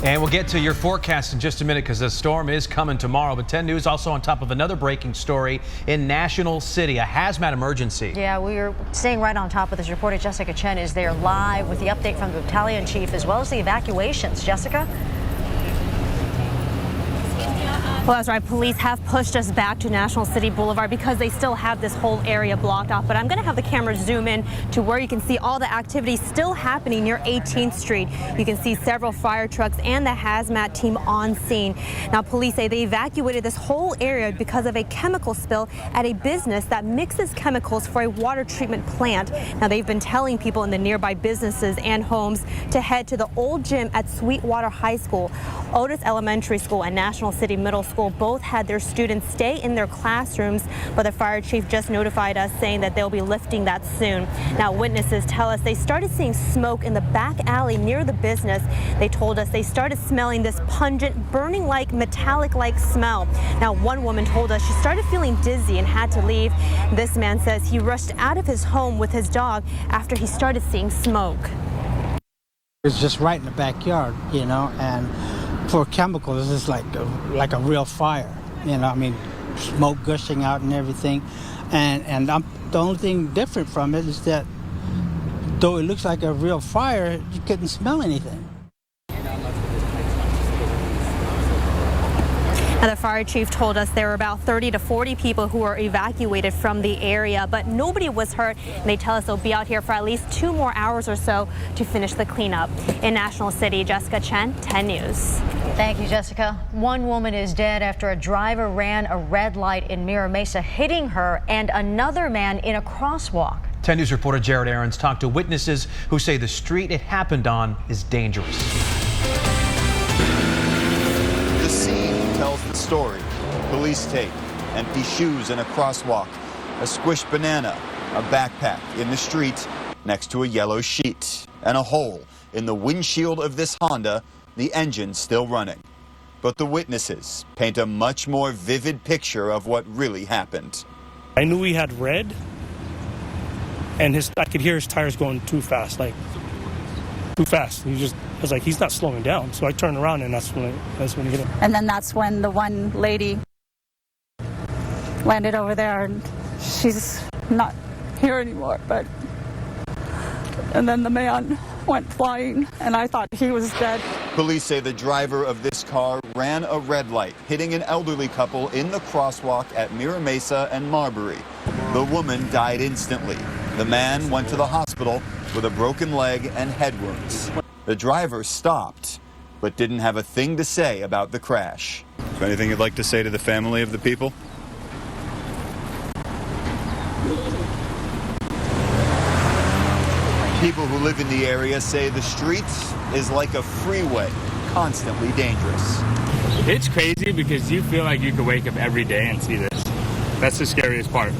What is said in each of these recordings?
And we'll get to your forecast in just a minute because the storm is coming tomorrow. But 10 News also on top of another breaking story in National City, a hazmat emergency. Yeah, we are staying right on top of this. Reporter Jessica Chen is there live with the update from the battalion chief as well as the evacuations. Jessica? Well, that's right. Police have pushed us back to National City Boulevard because they still have this whole area blocked off. But I'm going to have the camera zoom in to where you can see all the activity still happening near 18th Street. You can see several fire trucks and the hazmat team on scene. Now, police say they evacuated this whole area because of a chemical spill at a business that mixes chemicals for a water treatment plant. Now, they've been telling people in the nearby businesses and homes to head to the old gym at Sweetwater High School. Otis Elementary School and National City Middle School both had their students stay in their classrooms, but the fire chief just notified us saying that they'll be lifting that soon. Now, witnesses tell us they started seeing smoke in the back alley near the business. They told us they started smelling this pungent, burning-like, metallic-like smell. Now, one woman told us she started feeling dizzy and had to leave. This man says he rushed out of his home with his dog after he started seeing smoke. It's just right in the backyard, you know, and for chemicals, it's like a real fire, you know. I mean, smoke gushing out and everything, and the only thing different from it is that though it looks like a real fire, you couldn't smell anything. Now, the fire chief told us there were about 30 to 40 people who were evacuated from the area, but nobody was hurt. And they tell us they'll be out here for at least 2 more hours or so to finish the cleanup. In National City, Jessica Chen, 10 News. Thank you, Jessica. One woman is dead after a driver ran a red light in Mira Mesa, hitting her and another man in a crosswalk. 10 News reporter Jared Aarons talked to witnesses who say the street it happened on is dangerous. The scene tells the story. Police tape, empty shoes in a crosswalk, a squished banana, a backpack in the street next to a yellow sheet, and a hole in the windshield of this Honda, the engine still running. But the witnesses paint a much more vivid picture of what really happened. I knew he had red, and I could hear his tires going too fast, like too fast. I was like, he's not slowing down. So I turned around, and that's when he hit him. And then that's when the one lady landed over there, and she's not here anymore. And then the man went flying, and I thought he was dead. Police say the driver of this car ran a red light, hitting an elderly couple in the crosswalk at Mira Mesa and Marbury. The woman died instantly. The man went to the hospital with a broken leg and head wounds. The driver stopped, but didn't have a thing to say about the crash. Is there anything you'd like to say to the family of the people? People who live in the area say the street is like a freeway, constantly dangerous. It's crazy because you feel like you could wake up every day and see this. That's the scariest part.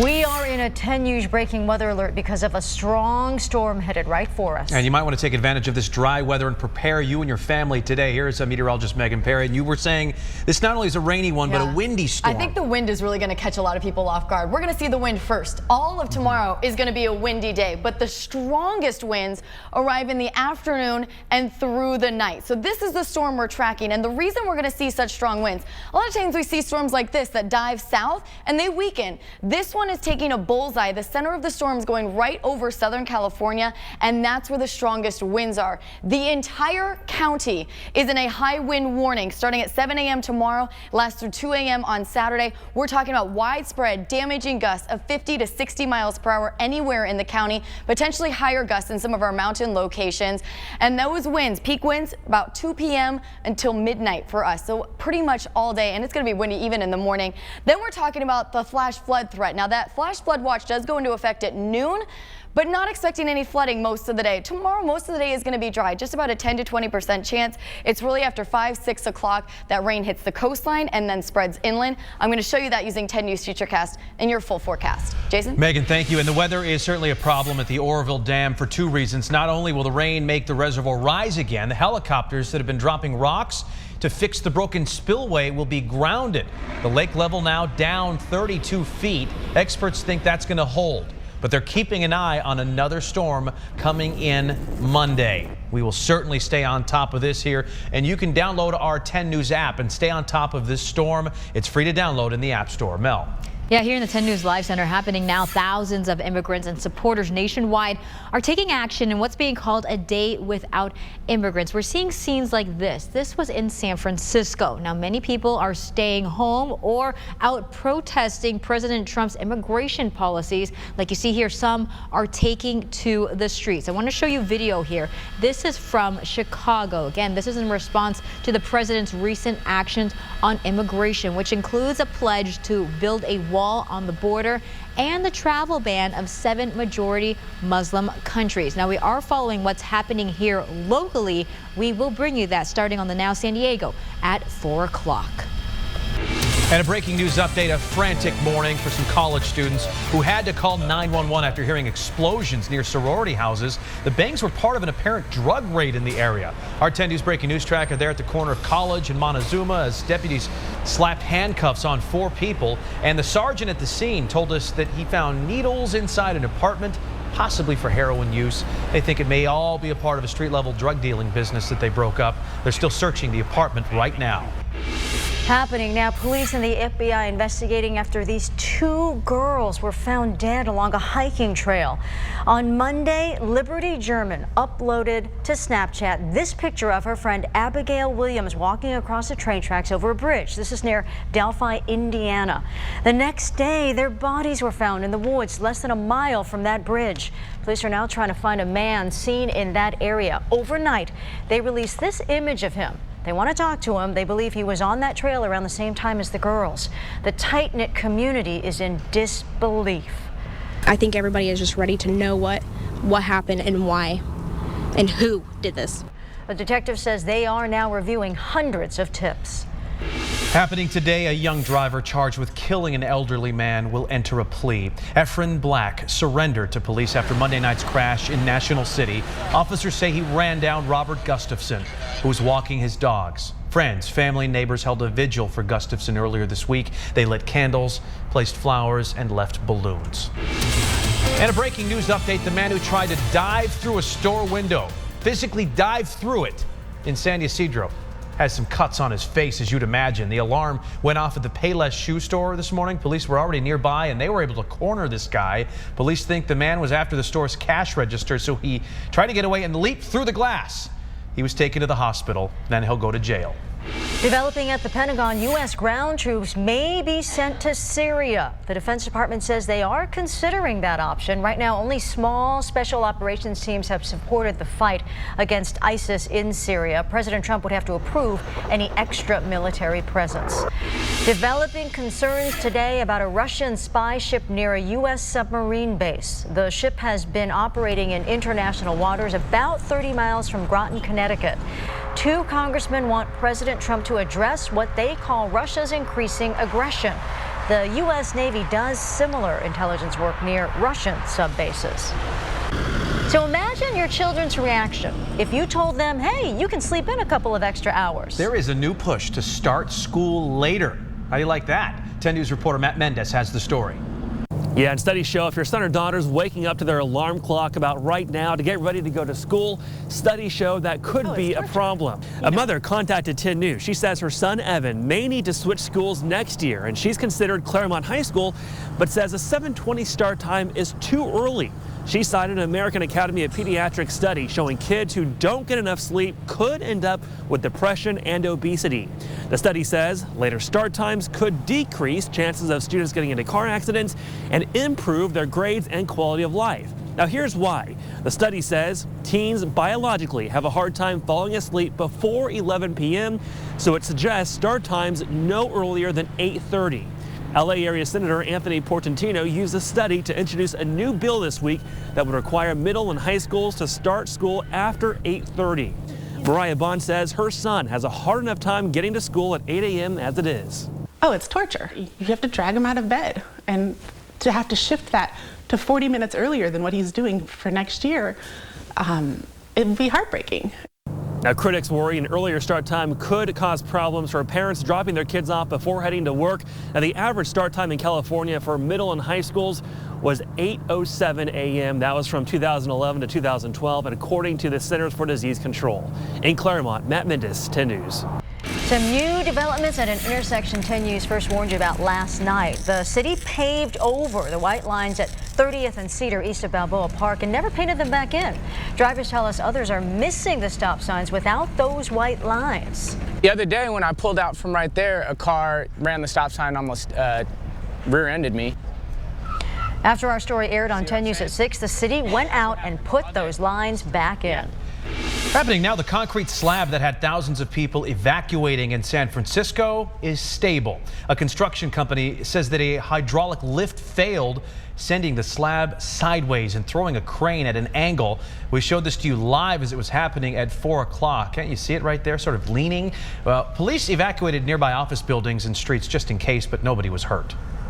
We are in a 10 News breaking weather alert because of a strong storm headed right for us. And you might want to take advantage of this dry weather and prepare you and your family today. Here's meteorologist Megan Perry. And you were saying this not only is a rainy one, but a windy storm. I think the wind is really going to catch a lot of people off guard. We're going to see the wind first. All of tomorrow is going to be a windy day, but the strongest winds arrive in the afternoon and through the night. So this is the storm we're tracking. And the reason we're going to see such strong winds, a lot of times we see storms like this that dive south and they weaken. This one is taking a bullseye. The center of the storm is going right over Southern California, and that's where the strongest winds are. The entire county is in a high wind warning starting at 7 a.m. tomorrow, lasts through 2 a.m. on Saturday. We're talking about widespread damaging gusts of 50 to 60 miles per hour anywhere in the county, potentially higher gusts in some of our mountain locations. And those winds, peak winds, about 2 p.m. until midnight for us. So pretty much all day, and it's going to be windy even in the morning. Then we're talking about the flash flood threat. Now that flash flood watch does go into effect at noon, but not expecting any flooding most of the day. Tomorrow, most of the day is going to be dry, just about a 10 to 20% chance. It's really after 5, 6 o'clock that rain hits the coastline and then spreads inland. I'm going to show you that using 10 News Futurecast in your full forecast. Jason? Megan, thank you. And the weather is certainly a problem at the Orville Dam for 2 reasons. Not only will the rain make the reservoir rise again, the helicopters that have been dropping rocks to fix the broken spillway will be grounded. The lake level now down 32 feet. Experts think that's going to hold. but they're keeping an eye on another storm coming in Monday. We will certainly stay on top of this here, and you can download our 10 News app and stay on top of this storm. It's free to download in the App Store. Mel. Yeah, here in the 10 News Live Center happening now, thousands of immigrants and supporters nationwide are taking action in what's being called a day without immigrants. We're seeing scenes like this. This was in San Francisco. Now, many people are staying home or out protesting President Trump's immigration policies. Like you see here, some are taking to the streets. I want to show you video here. This is from Chicago. Again, this is in response to the president's recent actions on immigration, which includes a pledge to build a wall on the border and the travel ban of 7 majority Muslim countries. Now, we are following what's happening here locally. We will bring you that starting on the Now San Diego at 4 o'clock. And a breaking news update, a frantic morning for some college students who had to call 911 after hearing explosions near sorority houses. The bangs were part of an apparent drug raid in the area. Our 10 News breaking news tracker there at the corner of College and Montezuma as deputies slapped handcuffs on 4 people. And the sergeant at the scene told us that he found needles inside an apartment, possibly for heroin use. They think it may all be a part of a street-level drug dealing business that they broke up. They're still searching the apartment right now. Happening now, police and the FBI investigating after these 2 girls were found dead along a hiking trail. On Monday, Liberty German uploaded to Snapchat this picture of her friend Abigail Williams walking across the train tracks over a bridge. This is near Delphi, Indiana. The next day, their bodies were found in the woods less than a mile from that bridge. Police are now trying to find a man seen in that area. Overnight, they released this image of him. They want to talk to him. They believe he was on that trail around the same time as the girls. The tight-knit community is in disbelief. I think everybody is just ready to know what happened and why and who did this. A detective says they are now reviewing hundreds of tips. Happening today, a young driver charged with killing an elderly man will enter a plea. Efren Black surrendered to police after Monday night's crash in National City. Officers say he ran down Robert Gustafson, who was walking his dogs. Friends, family, neighbors held a vigil for Gustafson earlier this week. They lit candles, placed flowers, and left balloons. And a breaking news update, the man who tried to dive through a store window, physically dive through it in San Ysidro, has some cuts on his face, as you'd imagine. The alarm went off at the Payless shoe store this morning. Police were already nearby and they were able to corner this guy. Police think the man was after the store's cash register, so he tried to get away and leaped through the glass. He was taken to the hospital, then he'll go to jail. Developing at the Pentagon, U.S. ground troops may be sent to Syria. The Defense Department says they are considering that option. Right now, only small special operations teams have supported the fight against ISIS in Syria. President Trump would have to approve any extra military presence. Developing concerns today about a Russian spy ship near a U.S. submarine base. The ship has been operating in international waters about 30 miles from Groton, Connecticut. 2 congressmen want President Trump to address what they call Russia's increasing aggression. The U.S. Navy does similar intelligence work near Russian sub-bases. So imagine your children's reaction if you told them, hey, you can sleep in a couple of extra hours. There is a new push to start school later. How do you like that? 10 News reporter Matt Mendez has the story. Yeah, and studies show if your son or daughter's waking up to their alarm clock about right now to get ready to go to school, studies show that could be a problem. A mother contacted 10 News. She says her son Evan may need to switch schools next year, and she's considered Claremont High School, but says a 7:20 start time is too early. She cited an American Academy of Pediatrics study showing kids who don't get enough sleep could end up with depression and obesity. The study says later start times could decrease chances of students getting into car accidents and improve their grades and quality of life. Now here's why. The study says teens biologically have a hard time falling asleep before 11 p.m., so it suggests start times no earlier than 8:30. LA area Senator Anthony Portantino used the study to introduce a new bill this week that would require middle and high schools to start school after 8:30. Mariah Bond says her son has a hard enough time getting to school at 8 a.m. as it is. Oh, it's torture. You have to drag him out of bed, and to have to shift that to 40 minutes earlier than what he's doing for next year, it would be heartbreaking. Now, critics worry an earlier start time could cause problems for parents dropping their kids off before heading to work. Now, the average start time in California for middle and high schools was 8:07 a.m. That was from 2011 to 2012, and according to the Centers for Disease Control. In Claremont, Matt Mendes, 10 News. Some new developments at an intersection 10 News first warned you about last night. The city paved over the white lines at 30th and Cedar east of Balboa Park and never painted them back in. Drivers tell us others are missing the stop signs without those white lines. The other day when I pulled out from right there, a car ran the stop sign, almost rear-ended me. After our story aired on 10 News at 6, the city went out and put those lines back in. Happening now, the concrete slab that had thousands of people evacuating in San Francisco is stable. A construction company says that a hydraulic lift failed, sending the slab sideways and throwing a crane at an angle. We showed this to you live as it was happening at 4 o'clock. Can't you see it right there, sort of leaning? Well, police evacuated nearby office buildings and streets just in case, but nobody was hurt.